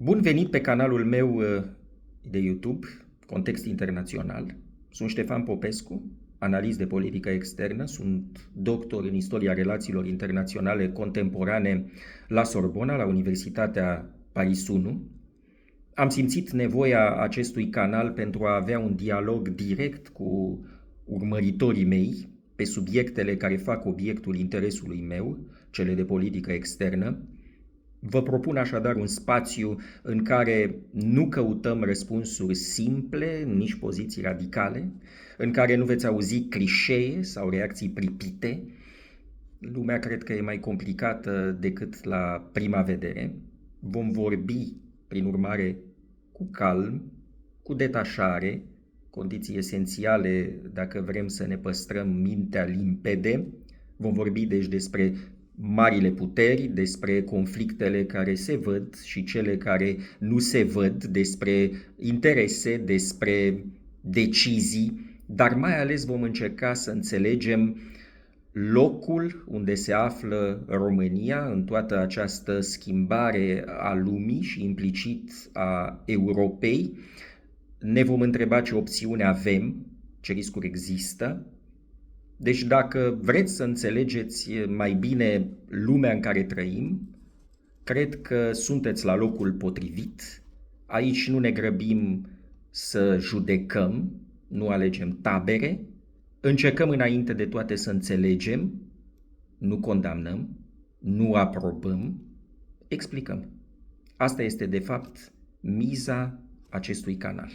Bun venit pe canalul meu de YouTube, Context Internațional. Sunt Ștefan Popescu, analist de politică externă, sunt doctor în istoria relațiilor internaționale contemporane la Sorbona, la Universitatea Paris 1. Am simțit nevoia acestui canal pentru a avea un dialog direct cu urmăritorii mei pe subiectele care fac obiectul interesului meu, cele de politică externă. Vă propun așadar un spațiu în care nu căutăm răspunsuri simple, nici poziții radicale, în care nu veți auzi clișee sau reacții pripite. Lumea cred că e mai complicată decât la prima vedere. Vom vorbi, prin urmare, cu calm, cu detașare, condiții esențiale dacă vrem să ne păstrăm mintea limpede. Vom vorbi deci despre marile puteri, despre conflictele care se văd și cele care nu se văd, despre interese, despre decizii, dar mai ales vom încerca să înțelegem locul unde se află România în toată această schimbare a lumii și implicit a Europei. Ne vom întreba ce opțiuni avem, ce riscuri există. Deci dacă vreți să înțelegeți mai bine lumea în care trăim, cred că sunteți la locul potrivit. Aici nu ne grăbim să judecăm, nu alegem tabere, încercăm înainte de toate să înțelegem, nu condamnăm, nu aprobăm, explicăm. Asta este de fapt miza acestui canal.